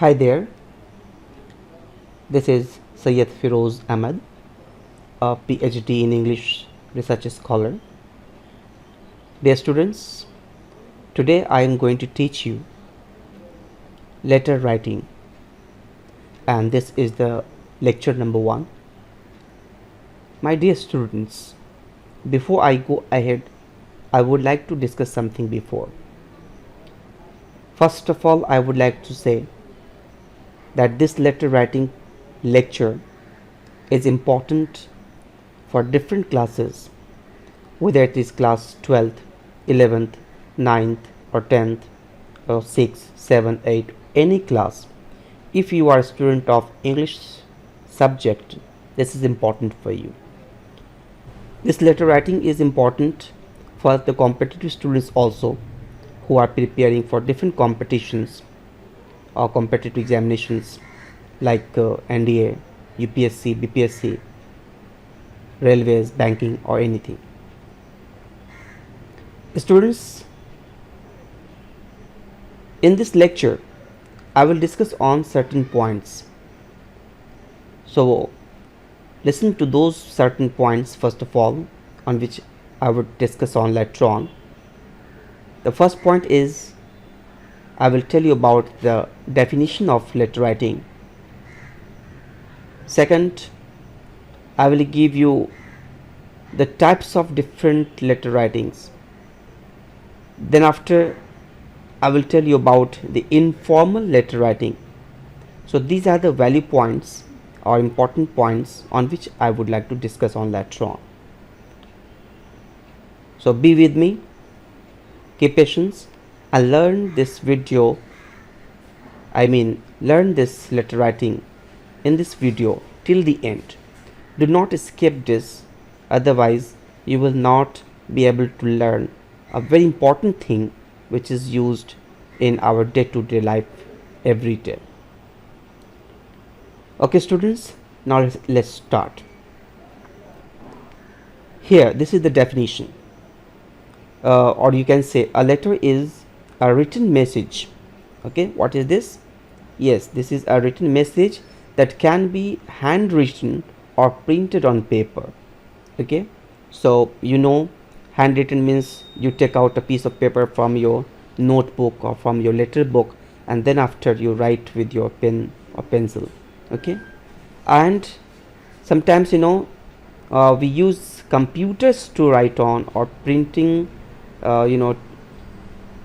Hi there, this is Syed Firoz Ahmed, a PhD in English research scholar. Dear students, today I am going to teach you letter writing, and this is the lecture number 1. My dear students, before I go ahead, I would like to discuss something before. First of all, I would like to say that this letter writing lecture is important for different classes, whether it is class 12th, 11th, 9th or 10th or 6th, 7th, 8th, any class. If you are a student of English subject, this is important for you. This letter writing is important for the competitive students also, who are preparing for different competitions or competitive examinations like NDA, UPSC, BPSC, railways, banking or anything. Students, in this lecture I will discuss on certain points. So listen to those certain points first of all, on which I would discuss on later on. The first point is I will tell you about the definition of letter writing. Second, I will give you the types of different letter writings. Then after, I will tell you about the informal letter writing. So these are the value points or important points on which I would like to discuss on later on. So be with me, keep patience and learn this learn this letter writing in this video till the end. Do not skip this, otherwise you will not be able to learn a very important thing which is used in our day-to-day life every day. Okay students, now let's start. Here, this is the definition, or you can say a letter is a written message. Okay, what is this? Yes, this is a written message that can be handwritten or printed on paper. Okay, so you know, handwritten means you take out a piece of paper from your notebook or from your letter book, and then after you write with your pen or pencil. Okay, and sometimes we use computers to write on, or printing,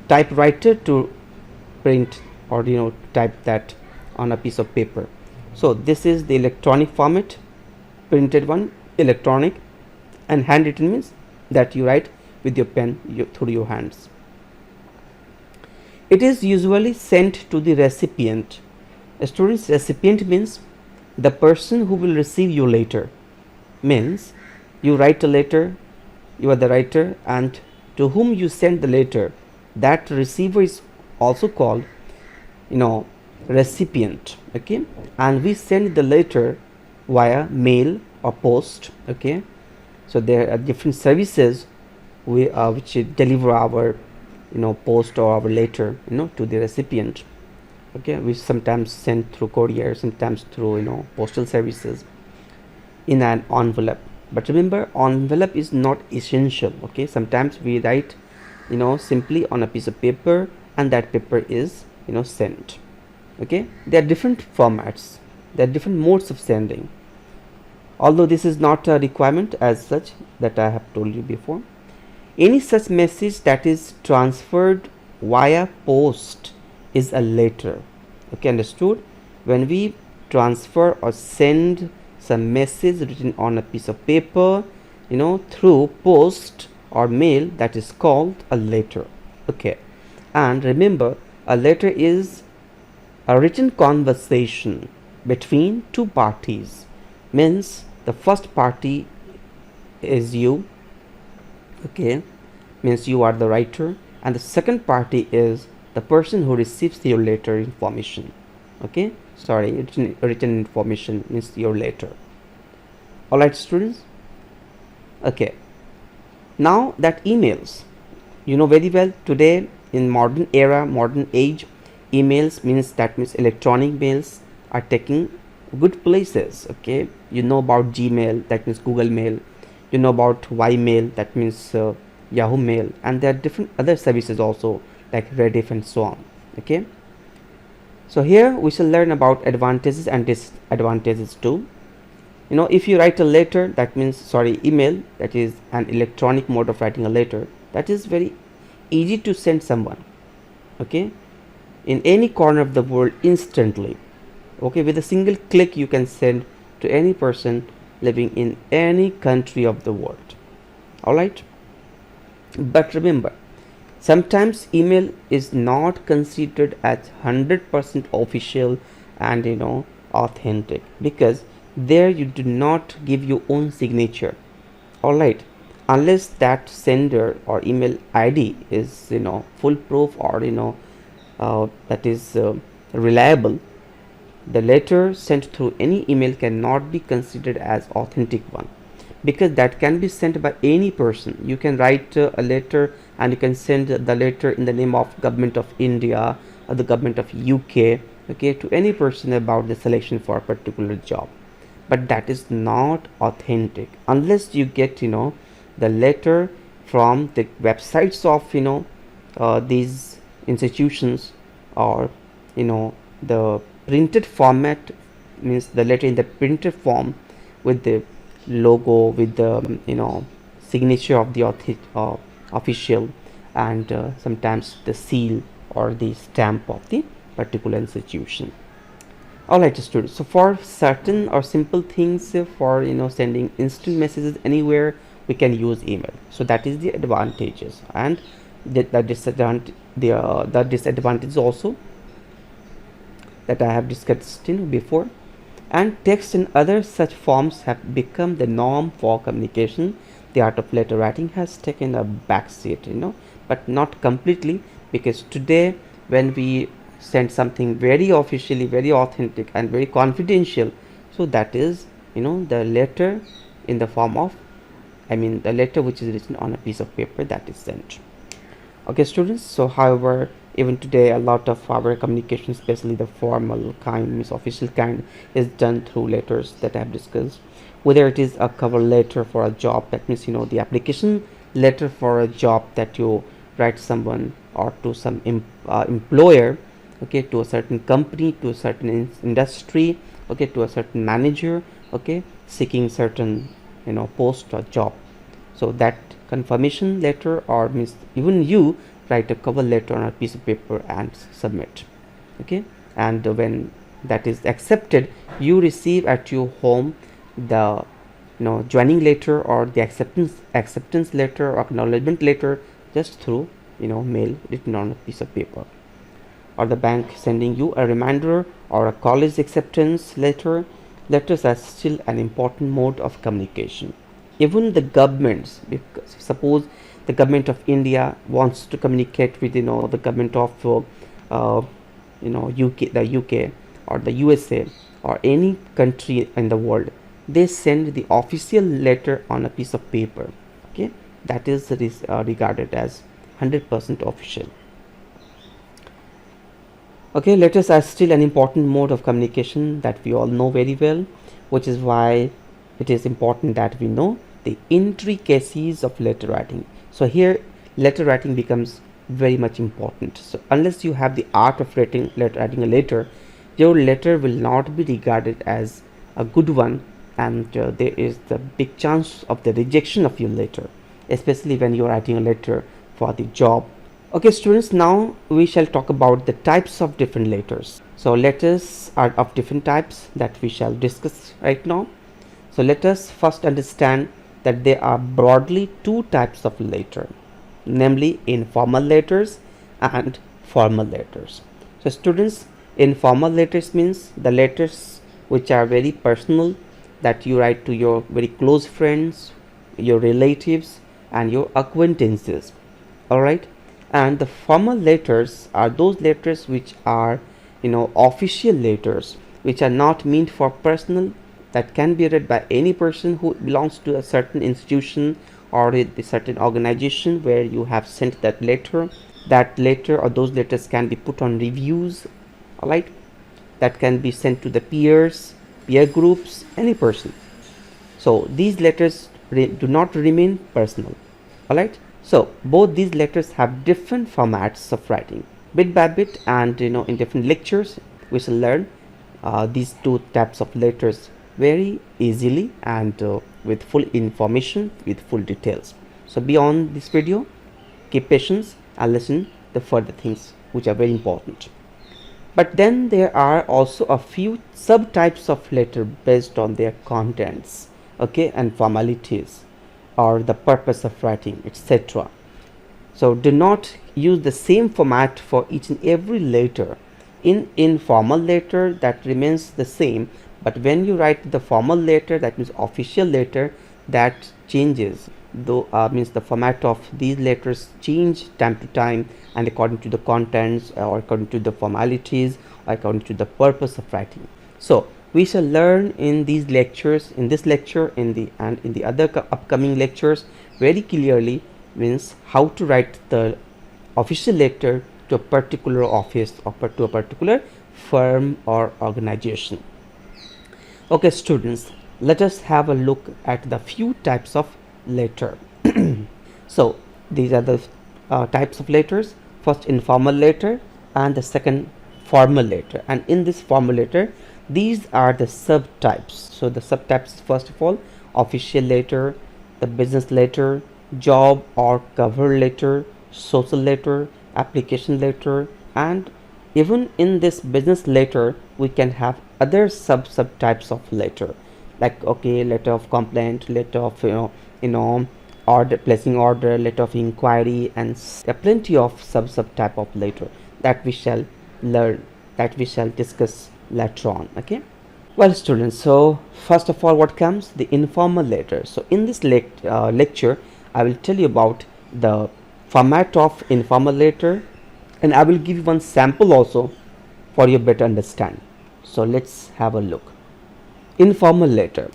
typewriter to print or type that on a piece of paper. So this is the electronic format, printed one electronic, and handwritten means that you write with your pen through your hands. It is usually sent to the recipient. Students, recipient means the person who will receive your letter. Means you write a letter, you are the writer, and to whom you send the letter, that receiver is also called recipient. Okay, and we send the letter via mail or post. Okay, so there are different services which deliver our post or our letter to the recipient. Okay, we sometimes send through courier, sometimes through postal services in an envelope. But remember, envelope is not essential. Okay, sometimes we write simply on a piece of paper, and that paper is sent. Okay, there are different formats, there are different modes of sending, although this is not a requirement as such that I have told you before. Any such message that is transferred via post is a letter. Okay, understood? When we transfer or send some message written on a piece of paper through post or mail, that is called a letter. Okay, and remember, a letter is a written conversation between two parties. Means the first party is you. Okay, means you are the writer, and the second party is the person who receives your letter information. Okay, sorry, written information means your letter. All right students. Okay, now that emails, very well, today in modern era, modern age, emails means, that means electronic mails are taking good places. Okay, you know about Gmail, that means Google Mail. You know about Ymail, that means Yahoo Mail, and there are different other services also like Rediff and so on. Okay, so here we shall learn about advantages and disadvantages too. If you write a letter, that means, sorry, email, that is an electronic mode of writing a letter, that is very easy to send someone, okay, in any corner of the world instantly. Okay, with a single click you can send to any person living in any country of the world. All right, but remember, sometimes email is not considered as 100% official and authentic, because there you do not give your own signature. All right, unless that sender or email ID is foolproof, or that is reliable, the letter sent through any email cannot be considered as authentic one, because that can be sent by any person. You can write a letter and you can send the letter in the name of government of India or the government of UK, okay, to any person about the selection for a particular job, but that is not authentic unless you get the letter from the websites of these institutions, or the printed format, means the letter in the printed form with the logo, with the signature of the official, and sometimes the seal or the stamp of the particular institution. Alright students, so for certain or simple things, for sending instant messages anywhere, we can use email. So that is the advantages, and the disadvantages also that I have discussed before. And text and other such forms have become the norm for communication. The art of letter writing has taken a backseat, but not completely, because today when we send something very officially, very authentic and very confidential, so that is the letter in the form of, the letter which is written on a piece of paper, that is sent. Okay students, so however, even today a lot of our communication, especially the formal kind, means official kind, is done through letters that I have discussed. Whether it is a cover letter for a job, that means the application letter for a job that you write someone, or to some employer, okay, to a certain company, to a certain industry, okay, to a certain manager, okay, seeking certain post or job. So that confirmation letter, or means even you write a cover letter on a piece of paper and submit, okay, and when that is accepted, you receive at your home the joining letter or the acceptance letter or acknowledgement letter, just through mail written on a piece of paper, or the bank sending you a reminder, or a college acceptance letter. Letters are still an important mode of communication. Even the governments, because suppose the government of India wants to communicate with the government of UK or the USA or any country in the world, they send the official letter on a piece of paper, okay, that is regarded as 100% official. Okay, letters are still an important mode of communication that we all know very well, which is why it is important that we know the intricacies of letter writing. So here letter writing becomes very much important. So unless you have the art of writing a letter, your letter will not be regarded as a good one, and there is the big chance of the rejection of your letter, especially when you are writing a letter for the job. Okay students, now we shall talk about the types of different letters. So letters are of different types that we shall discuss right now. So let us first understand that there are broadly two types of letter, namely informal letters and formal letters. So students, informal letters means the letters which are very personal, that you write to your very close friends, your relatives and your acquaintances. All right, and the formal letters are those letters which are official letters, which are not meant for personal, that can be read by any person who belongs to a certain institution or a certain organization where you have sent that letter. That letter or those letters can be put on reviews, all right, that can be sent to the peers, peer groups, any person. So these letters do not remain personal, all right. So both these letters have different formats of writing. Bit by bit, and in different lectures we shall learn these two types of letters very easily, and with full information, with full details. So beyond this video, keep patience and listen the further things which are very important. But then there are also a few subtypes of letter based on their contents, okay, and formalities, or the purpose of writing, etc. So do not use the same format for each and every letter. In informal letter, that remains the same, but when you write the formal letter, that means official letter, that changes. Though means the format of these letters change time to time, and according to the contents, or according to the formalities, or according to the purpose of writing. So we shall learn in these lectures, in this lecture, in the other upcoming lectures, very clearly, means how to write the official letter to a particular office, or to a particular firm or organization. Okay students, let us have a look at the few types of letter. So these are the types of letters. First, informal letter, and the second, formal letter. And in this formal letter, these are the subtypes. So the subtypes, first of all, official letter, the business letter, job or cover letter, social letter, application letter, and even in this business letter we can have other subtypes of letter, like, okay, letter of complaint, letter of order, placing order, letter of inquiry, and plenty of subtype of letter that we shall learn, that we shall discuss later on. Okay, well students, so first of all, what comes? The informal letter. So in this lecture I will tell you about the format of informal letter, and I will give you one sample also for your better understanding. So let's have a look. Informal letter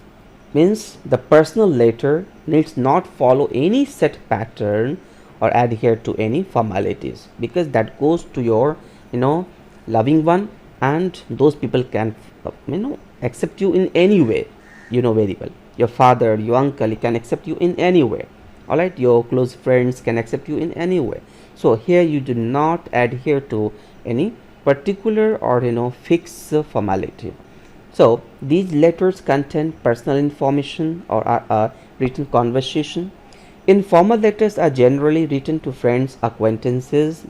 means the personal letter needs not follow any set pattern or adhere to any formalities, because that goes to your loving one, and those people can accept you in any way, very well. Your father, your uncle, he can accept you in any way, all right. Your close friends can accept you in any way. So here you do not adhere to any particular or fixed formality. So these letters contain personal information or are a written conversation. Informal letters are generally written to friends, acquaintances.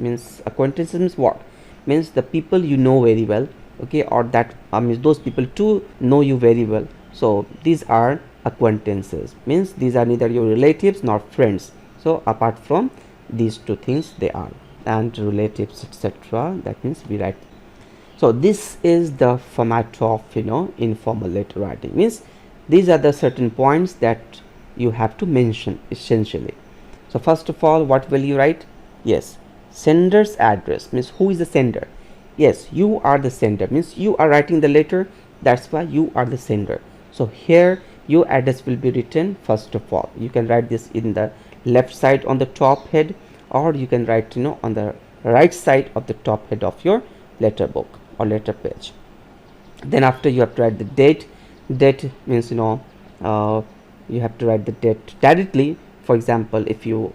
Acquaintances means what? Means the people you know very well, okay, or that means those people too know you very well. So these are acquaintances, means these are neither your relatives nor friends. So apart from these two things they are, and relatives, etc., that means we write. So this is the format of informal letter writing, means these are the certain points that you have to mention essentially. So first of all, what will you write? Yes, sender's address, means who is the sender. Yes, you are the sender, means you are writing the letter, that's why you are the sender. So here your address will be written. First of all, you can write this in the left side on the top head, or you can write on the right side of the top head of your letter book or letter page. Then after, you have to write the date. Date means you have to write the date directly. For example, if you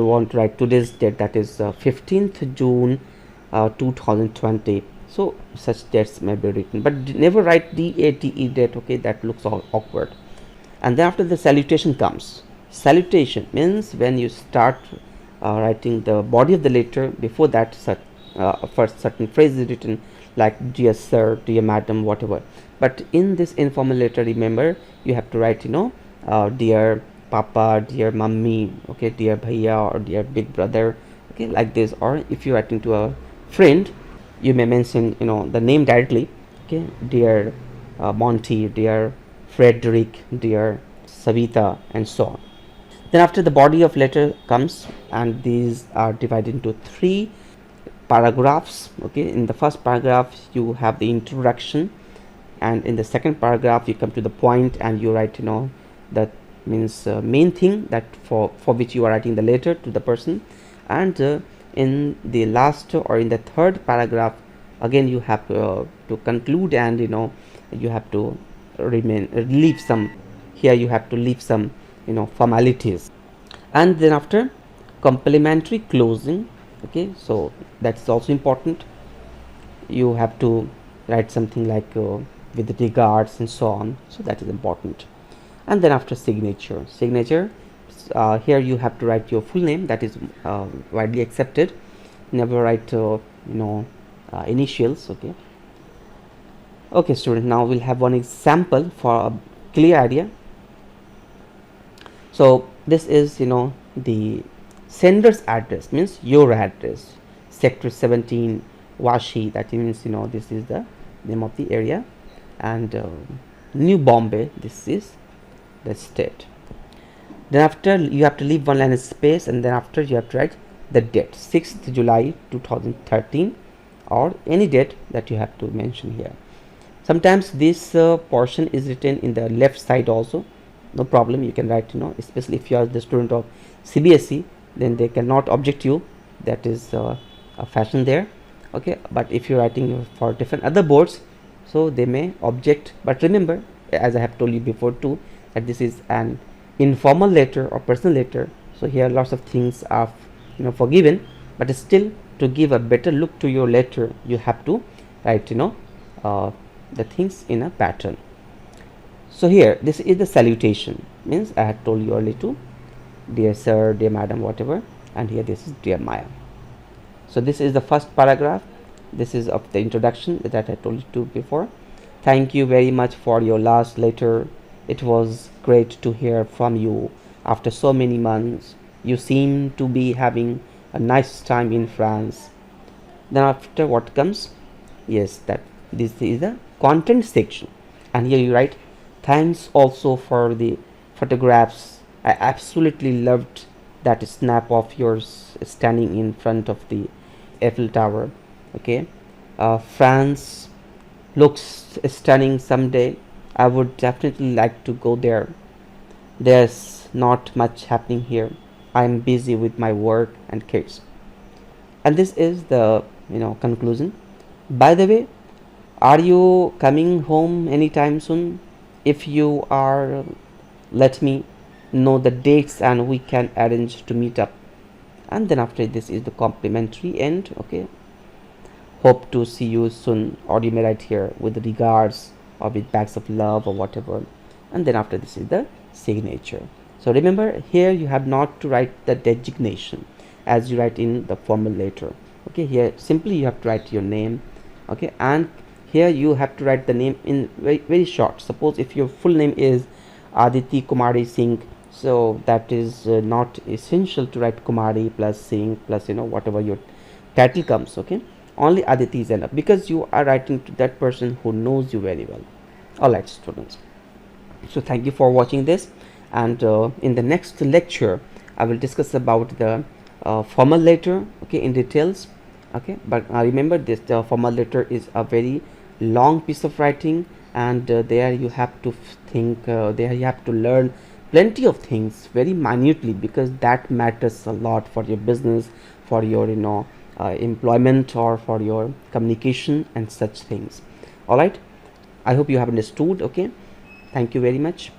want to write today's date, that is 15th June 2020. So such dates may be written, but never write DATE date, okay, that looks all awkward. And then after, the salutation comes. Salutation means when you start writing the body of the letter, before that first certain phrase is written, like dear sir, dear madam, whatever. But in this informal letter, remember, you have to write dear papa, dear mummy, okay, dear bhaiya, or dear big brother, okay, like this. Or if you are writing to a friend, you may mention the name directly, okay, dear Monty, dear Frederick, dear Savita, and so on. Then after, the body of letter comes, and these are divided into 3 paragraphs. Okay, in the first paragraph you have the introduction, and in the second paragraph you come to the point and you write the means main thing that for which you are writing the letter to the person. And in the last or in the third paragraph, again you have to conclude, and you have to leave some, here you have to leave some formalities. And then after, complimentary closing. Okay, so that's also important. You have to write something like with regards and so on, so that is important. And then after, signature, here you have to write your full name, that is widely accepted. Never write initials. Okay student, now we'll have one example for a clear idea. So this is the sender's address, means your address, sector 17 Washi, that means this is the name of the area, and New Bombay, this is the state. Then after, you have to leave one line of space, and then after you have to write the date, 6th July 2013, or any date that you have to mention here. Sometimes this portion is written in the left side also, no problem, you can write, especially if you are the student of CBSE, then they cannot object you, that is a fashion there. Okay, but if you're writing for different other boards, so they may object. But remember, as I have told you before too, that this is an informal letter or personal letter, so here lots of things are forgiven, but still, to give a better look to your letter, you have to write the things in a pattern. So here, this is the salutation, means I had told you earlier too, dear sir, dear madam, whatever, and here this is dear Maya. So this is the first paragraph. This is of the introduction that I told you to before. Thank you very much for your last letter. It was great to hear from you after so many months. You seem to be having a nice time in France. Then after, what comes? Yes, that this is the content section, and here you write, thanks also for the photographs. I absolutely loved that snap of yours standing in front of the Eiffel Tower. Okay, France looks stunning someday. I would definitely like to go there. There's not much happening here. I'm busy with my work and kids. And this is the conclusion. By the way, are you coming home anytime soon? If you are, let me know the dates and we can arrange to meet up. And then after, this is the complimentary end. Okay, hope to see you soon, or you may write here with regards or with bags of love or whatever. And then after, this is the signature. So remember, here you have not to write the designation as you write in the formal letter. Okay, here simply you have to write your name. Okay, and here you have to write the name in very, very short. Suppose if your full name is Aditi Kumari Singh, so that is not essential to write Kumari plus Singh plus whatever your title comes. Okay, only Aditi is enough, because you are writing to that person who knows you very well. Alright students, so thank you for watching this, and in the next lecture I will discuss about the formal letter, okay, in details. Okay, but remember this, the formal letter is a very long piece of writing, and there you have to think, there you have to learn plenty of things very minutely, because that matters a lot for your business, for your employment, or for your communication and such things. All right, I hope you have understood. Okay, thank you very much.